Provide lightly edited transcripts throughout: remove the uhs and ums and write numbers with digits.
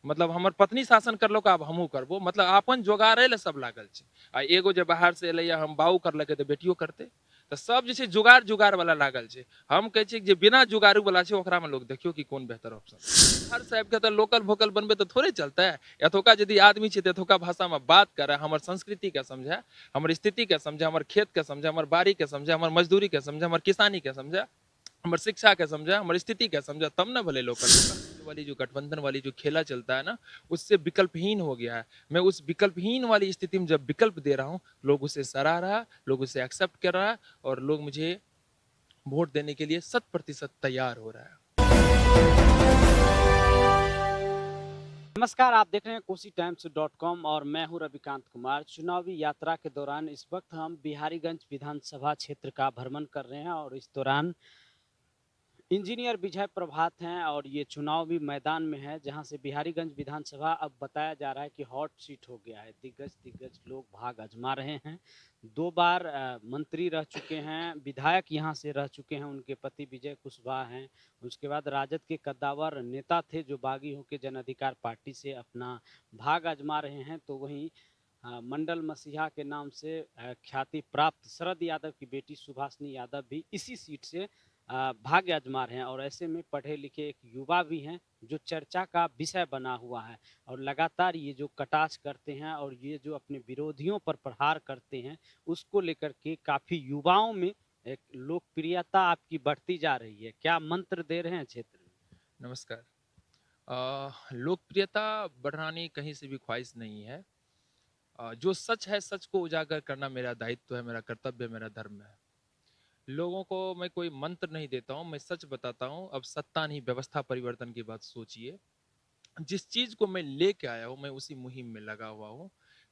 मतलब हमर पत्नी शासन करलो आब हमहू करबो, मतलब अपन जोगाड़े ले सब लागल छै। आ एगो जे बाहर से एले हम बाऊ करलकै तो बेटियो करते, तो सब जे छै जुगाड़ जुगाड़ वाला लागल छै। हम कहे छी जे बिना जुगाड़ू वाला छै ओकरा में लोग देखियो कि कोन बेहतर ऑप्शन। बाहर से आबि के तो लोकल भोकल बनबे तो थोड़े चलते। एतुका यदि आदमी छै तो एतुका भाषा में बात करे, हमर संस्कृति के समझे, हमर स्थिति के समझे, हमर खेत के समझे, हमर बाड़ी के समझे, हमर मजदूरी के समझे, हमर किसानी के समझे, हमर शिक्षा के समझे, हमर स्थिति के समझे, तब ना भले लोकल वाली जो गठबंधन वाली जो खेला चलता है ना, उससे विकल्पहीन हो गया है। मैं उस विकल्पहीन वाली स्थिति में जब विकल्प दे रहा हूँ, लोग उसे सराह रहा, लोग उसे एक्सेप्ट कर रहा है और लोग मुझे वोट देने के लिए 100% तैयार हो रहा है। नमस्कार, आप देख रहे हैं KosiTimes.com और मैं हूं रविकांत कुमार। चुनावी यात्रा के दौरान इस वक्त हम बिहारीगंज विधानसभा क्षेत्र का भ्रमण कर रहे हैं और इस दौरान इंजीनियर विजय प्रभात हैं और ये चुनावी मैदान में है जहां से बिहारीगंज विधानसभा अब बताया जा रहा है कि हॉट सीट हो गया है। दिग्गज दिग्गज लोग भाग आजमा रहे हैं। 2 बार मंत्री रह चुके हैं, विधायक यहां से रह चुके हैं, उनके पति विजय कुशवाहा हैं। उसके बाद राजद के कद्दावर नेता थे जो बागी होकर जन अधिकार पार्टी से अपना भाग आजमा रहे हैं। तो वहीं मंडल मसीहा के नाम से ख्याति प्राप्त शरद यादव की बेटी सुभाषिनी यादव भी इसी सीट से भाग्य आजमा रहे हैं और ऐसे में पढ़े लिखे एक युवा भी हैं जो चर्चा का विषय बना हुआ है और लगातार ये जो कटाक्ष करते हैं और ये जो अपने विरोधियों पर प्रहार करते हैं उसको लेकर के काफी युवाओं में एक लोकप्रियता आपकी बढ़ती जा रही है। क्या मंत्र दे रहे हैं क्षेत्र में? नमस्कार। लोकप्रियता बढ़ाने कहीं से भी ख्वाहिश नहीं है। जो सच है सच को उजागर करना मेरा दायित्व है, मेरा कर्तव्य है, मेरा धर्म है। लोगों को मैं कोई मंत्र नहीं देता हूं, मैं सच बताता हूं। अब सत्ता नहीं व्यवस्था परिवर्तन की बात सोचिए। जिस चीज को मैं लेके आया हूं मैं उसी मुहिम में लगा हुआ हूं,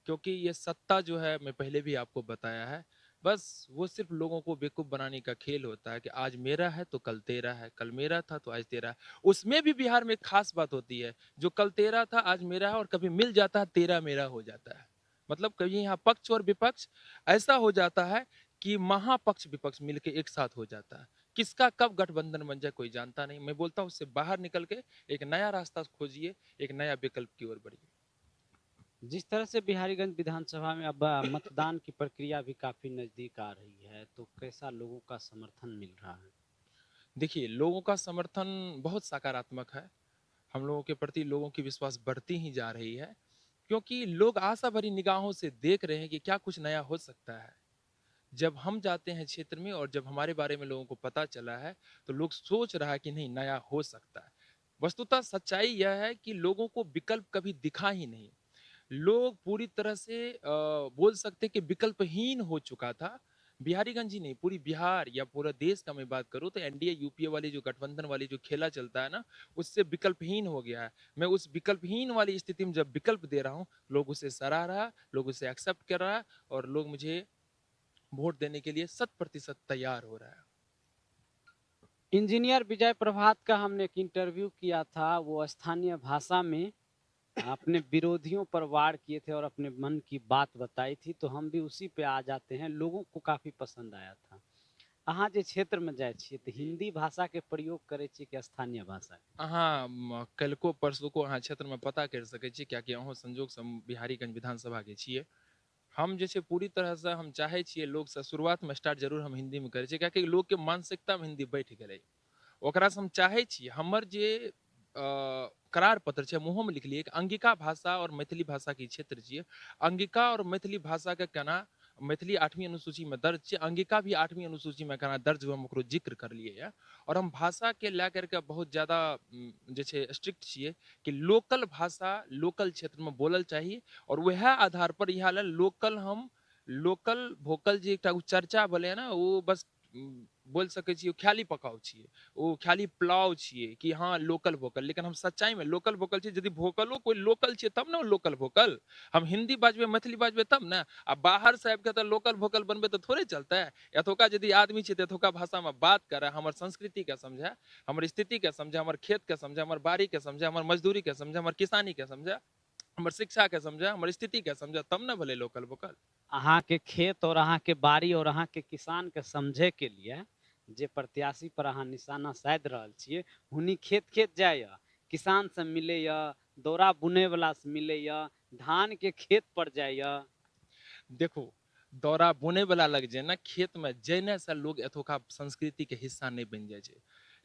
क्योंकि ये सत्ता जो है मैं पहले भी आपको बताया है, बस वो सिर्फ लोगों को बेवकूफ बनाने का खेल होता है कि आज मेरा है तो कल तेरा है, कल मेरा था तो आज तेरा है। उसमें भी बिहार में एक खास बात होती है, जो कल तेरा था आज मेरा है, और कभी मिल जाता है तेरा मेरा हो जाता है। मतलब कभी यहाँ पक्ष और विपक्ष ऐसा हो जाता है कि महापक्ष विपक्ष मिलके एक साथ हो जाता है। किसका कब गठबंधन बन जाए कोई जानता नहीं। मैं बोलता हूँ उससे बाहर निकल के एक नया रास्ता खोजिए, एक नया विकल्प की ओर बढ़िए। जिस तरह से बिहारीगंज विधानसभा में अब मतदान की प्रक्रिया भी काफी नजदीक आ रही है तो कैसा लोगों का समर्थन मिल रहा है? देखिए, लोगों का समर्थन बहुत सकारात्मक है। हम लोगों के प्रति लोगों की विश्वास बढ़ती ही जा रही है, क्योंकि लोग आशा भरी निगाहों से देख रहे हैं कि क्या कुछ नया हो सकता है। जब हम जाते हैं क्षेत्र में और जब हमारे बारे में लोगों को पता चला है, तो लोग सोच रहा है कि नहीं, नया हो सकता है। वस्तुतः सच्चाई यह है कि लोगों को विकल्प कभी दिखा ही नहीं। लोग पूरी तरह से बोल सकते कि विकल्पहीन हो चुका था। बिहारीगंज ही नहीं, पूरी बिहार या पूरा देश का मैं बात करूं तो एनडीए यूपीए वाली जो गठबंधन वाली जो खेला चलता है ना, उससे विकल्पहीन हो गया है। मैं उस विकल्पहीन वाली स्थिति में जब विकल्प दे रहा हूं, लोग उसे सराह रहा, लोग उसे एक्सेप्ट कर रहा है और लोग मुझे वोट देने के लिए 100% तैयार हो रहा है। इंजीनियर विजय प्रभात का हमने एक इंटरव्यू किया था, वो स्थानीय भाषा में अपने विरोधियों पर वार किए थे और अपने मन की बात बताई थी। तो हम भी उसी पे आ जाते हैं। लोगों को काफी पसंद आया था। अहाँ जे क्षेत्र में जाए छियै तो हिंदी भाषा के प्रयोग करे छियै कि स्थानीय भाषा के? अहाँ कल्को परसों को अहाँ क्षेत्र में पता कर सकै छी, कियाकि अहूँ संजोग से बिहारीगंज विधानसभा के छियै। हम जे छै पूरी तरह से हम चाहे छियै लोग से शुरुआत में स्टार्ट जरूर हम हिंदी में करे छियै, कियाकि लोग के मानसिकता में हिंदी बैठ गेलै। ओकरा से हम चाहे छियै हमर जे करार पत्र छै मुँहो में लिखलिए कि अंगिका भाषा और मैथिली भाषा के क्षेत्र छियै। अंगिका और मैथिली भाषा के केना मैथिली 8वीं अनुसूची में दर्ज छै, अंगिका भी 8वीं अनुसूची में केना दर्ज हुआ हम ओकरो जिक्र करलिए है। और हम भाषा के ला करके बहुत ज्यादा जे छै स्ट्रिक्ट छियै कि लोकल भाषा लोकल क्षेत्र में बोलल चाहिए। और वह आधार पर यहाँ लोकल हम लोकल भोकल जे एकटा चर्चा बोले ना, वो बस बोल सकै छियै ख्याली पकाव छियै, वो ख्याली पुलाव छियै कि हाँ लोकल भोकल। लेकिन हम सच्चाई में लोकल भोकल छियै। यदि भोकलो कोई लोकल छियै तब ना लोकल भोकल। हम हिंदी बाजबे मैथिली बाजबे तब ना। आ बाहर से आबि के तो लोकल भोकल बनबे तो थोड़े चलते। एतुका यदि आदमी छै तो एतुका भाषा में बात करे, हमर संस्कृति के समझे, हमर स्थिति के समझे, हमर खेत के समझे, हमर बाड़ी के समझे, हमर मजदूरी के समझे, हमर किसानी के समझे, हमर शिक्षा के समझे, हमर स्थिति के समझे, तब ना भले लोकल भोकल। अहाँ के खेत और अहाँ के बाड़ी और अहाँ के किसान के समझे के लिए जे प्रत्याशी पर अहाँ निशाना साध रहल छियै, हुनी खेत खेत जाय, किसान से मिले, दौरा बुने वाला से मिले या धान के खेत पर जाए या देखो दौरा बुने वाला लग जाए ना खेत में जैने से लोग एतुका संस्कृति के हिस्सा नहीं बन जाए छै।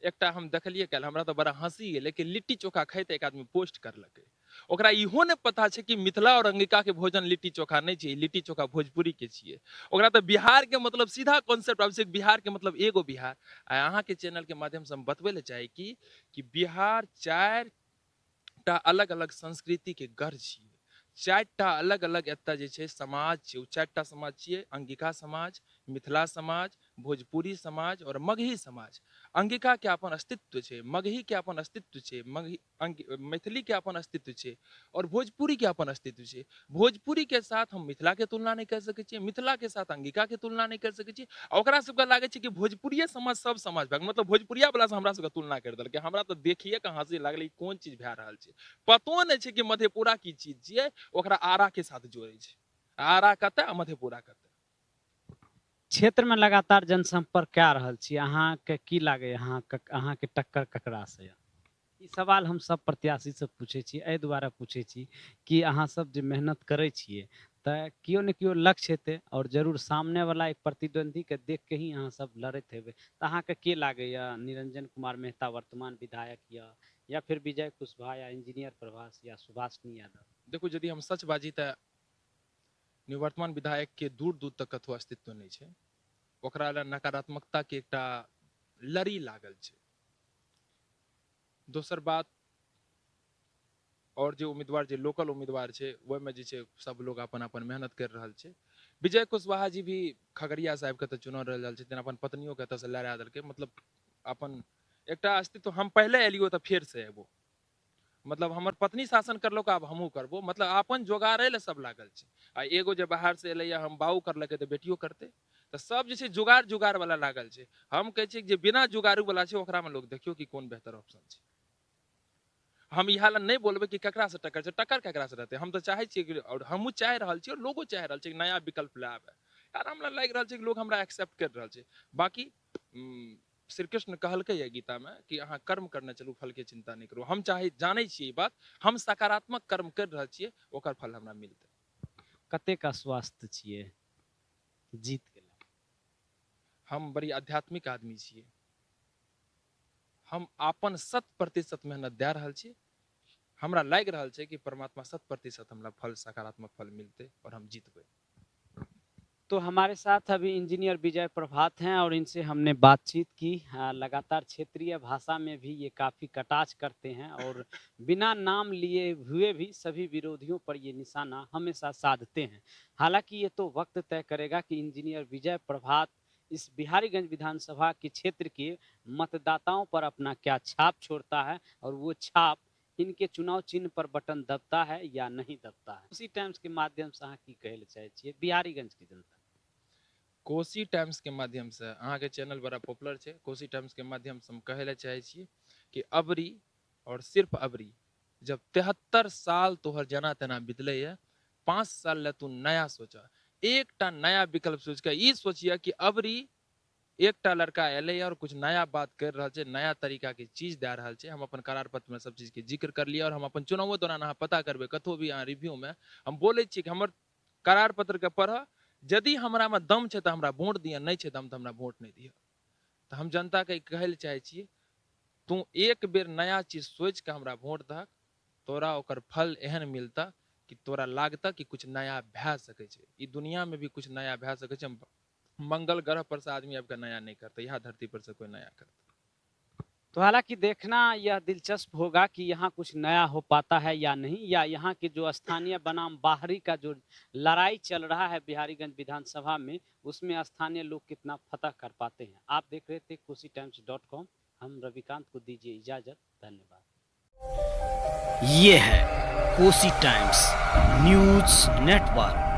एकटा हम देखलिए कल हमरा तो बड़ा हंसी गेलै कि लिट्टी चोखा खाइत एक आदमी पोस्ट करलकै। ओकरा इहो ने पता छै कि मिथिला और अंगिका के भोजन लिट्टी चोखा नहीं छै, लिट्टी चोखा भोजपुरी के छियै। ओकरा तो बिहार के मतलब सीधा कॉन्सेप्ट आबै छै, बिहार के मतलब एगो बिहार। आ अहाँ के चैनल के माध्यम से हम बतबै ले चाहे कि बिहार 4टा अलग अलग संस्कृति के गढ़ छियै। 4टा अलग अलग एतऽ जे छै समाज छै, ओ 4टा समाज छियै अंगिका समाज, मिथिला समाज, भोजपुरी समाज और मगही समाज। अंगिका के अपन अस्तित्व छै, मगही के अपन अस्तित्व छै, मैथिली के अपन अस्तित्व छै और भोजपुरी के अपन अस्तित्व छै। भोजपुरी के साथ हम मिथिला के तुलना नहीं कर सकै छियै, मिथिला के साथ अंगिका के तुलना नहीं कर सकै छियै। ओकरा सबके लागै छै कि भोजपुरिये समाज सब समाज भए गेल, मतलब भोजपुरिया वाला से हमरा सबके तुलना कर देलकै। हमरा तो देखिए के हंसी लागलै कोन चीज भए रहल छै। पतो नहीं छै कि मधेपुरा की चीज छियै, ओकरा आरा के साथ जोड़े छै। आरा कते आ मधेपुरा कते। क्षेत्र में लगातार जनसंपर्क कए रहल छी, अहाँ के की लागे अहाँ के टक्कर ककरा से या? ई सवाल हम सब प्रत्याशी से पूछे छी, एहि दुआरे पूछे छी कि अहाँ सब जे मेहनत करे छिए तऽ कियो ने कियो लक्ष्य हेतै और जरूर सामने वाला एक प्रतिद्वंदी के देख के ही अहाँ सब लड़ैत हेबै। तऽ अहाँ के लागे या निरंजन कुमार मेहता वर्तमान विधायक या फिर विजय कुशवाहा या इंजीनियर प्रभास या सुभाषनी यादव? देखो यदि हम सच बाजी तऽ निवर्तमान विधायक के दूर दूर तक कतौ अस्तित्व नहीं छै। ओकरा लेल नकारात्मकता के एकटा लड़ी लागल छै। दोसर बात और जे उम्मीदवार जे लोकल उम्मीदवार छै ओहिमे जे छै सब लोग अपन अपन मेहनत कर रहल छै। विजय कुशवाहा जी भी खगड़िया से आबि के तऽ चुनाव लड़ रहल छथिन, अपन पत्नियों के एतऽ से लड़ा देलकै। मतलब अपन एकटा अस्तित्व हम पहले एलियो तऽ फेर से एबो, मतलब हमर पत्नी शासन करलो आब हमहूँ करबो, मतलब अपन जोगाड़े ले सब लागल छै। आ एगो जे बाहर से एलै हम बाऊ करलकै तऽ बेटियो करते। तऽ सब जे छै जुगाड़ जुगाड़ वाला लागल छै। हम कहै छियै जे बिना जुगाड़ू वाला छै ओकरा में लोग देखियो कि कोन बेहतर ऑप्शन छै। हम इहा ला नहीं बोलबे कि ककरा से टक्कर छै, टक्कर ककरा से रहते। हम तो चाहे छियै कि और हमहूँ चाहि रहल छियै और लोगो चाहि रहल छै कि नया विकल्प ले आबे। यार हमरा लागि रहल छै कि लोग हमरा एक्सेप्ट कर रहल छै। बाकी श्री कृष्ण कहलकै है गीता में कि अहाँ कर्म करने चलू फल के चिंता नहीं करू। हम चाहे जानै छियै ई बात, हम सकारात्मक कर्म कर रहल छियै, ओकर फल हमरा मिलतै। कते का स्वास्थ्य छिए जीत के लेल? हम बड़ी आध्यात्मिक आदमी छियै। हम अपन 100% मेहनत दे रहल छी। हमरा लागि रहल छै कि परमात्मा 100% हमरा फल सकारात्मक फल मिलते और हम जीतबै। तो हमारे साथ अभी इंजीनियर विजय प्रभात हैं और इनसे हमने बातचीत की। लगातार क्षेत्रीय भाषा में भी ये काफ़ी कटाक्ष करते हैं और बिना नाम लिए हुए भी सभी विरोधियों पर ये निशाना हमेशा साधते हैं। हालांकि ये तो वक्त तय करेगा कि इंजीनियर विजय प्रभात इस बिहारीगंज विधानसभा के क्षेत्र के मतदाताओं पर अपना क्या छाप छोड़ता है और वो छाप इनके चुनाव चिन्ह पर बटन दबता है या नहीं दबता है। उसी टाइम्स के माध्यम से अहाँ की कहै ले चाहे छियै बिहारीगंज के जनता? कोसी टाइम्स के माध्यम से अहाँ के चैनल बड़ा पॉपुलर छै। कोसी टाइम्स के माध्यम से हम कहै ले चाहे छियै कि अबरी और सिर्फ अबरी जब 73 साल तोहर जना तना बितले है, 5 साल ले तू नया सोचा, एकटा नया विकल्प सोच के ई सोचिया कि अबरी एकटा लड़का एले और कुछ नया बात कर रहा है, नया तरीका के चीज दे रहा है। हम अपन करार पत्र में सब चीज के जिक्र कर लिया और हम अपन चुनावों दौरान अहाँ पता करबे कतो भी अहाँ रिव्यू में हम बोले छी कि हमर करार पत्र के पढ़, यदि हमरा में दम छै तो हमरा वोट दिया, नहीं छै दम तो हमरा वोट नहीं दिया। तो हम जनता के कहै ले चाहे छी तू एक बेर नया चीज सोच के हमरा वोट दहक, तोरा ओकर फल एहन मिलता कि तोरा लागता कि कुछ नया भए सकै छै। ई दुनिया में भी कुछ नया भए सकै छै। मंगल ग्रह पर से आदमी अब का नया नहीं करता, यहाँ धरती पर से कोई नया करता। तो हालांकि देखना यह दिलचस्प होगा कि यहाँ कुछ नया हो पाता है या नहीं, या यहाँ के जो स्थानीय बनाम बाहरी का जो लड़ाई चल रहा है बिहारीगंज विधानसभा में, उसमें स्थानीय लोग कितना फतह कर पाते हैं। आप देख रहे थे KosiTimes.com। हम रविकांत को दीजिए इजाजत, धन्यवाद। ये है कोसी टाइम्स न्यूज नेटवर्क।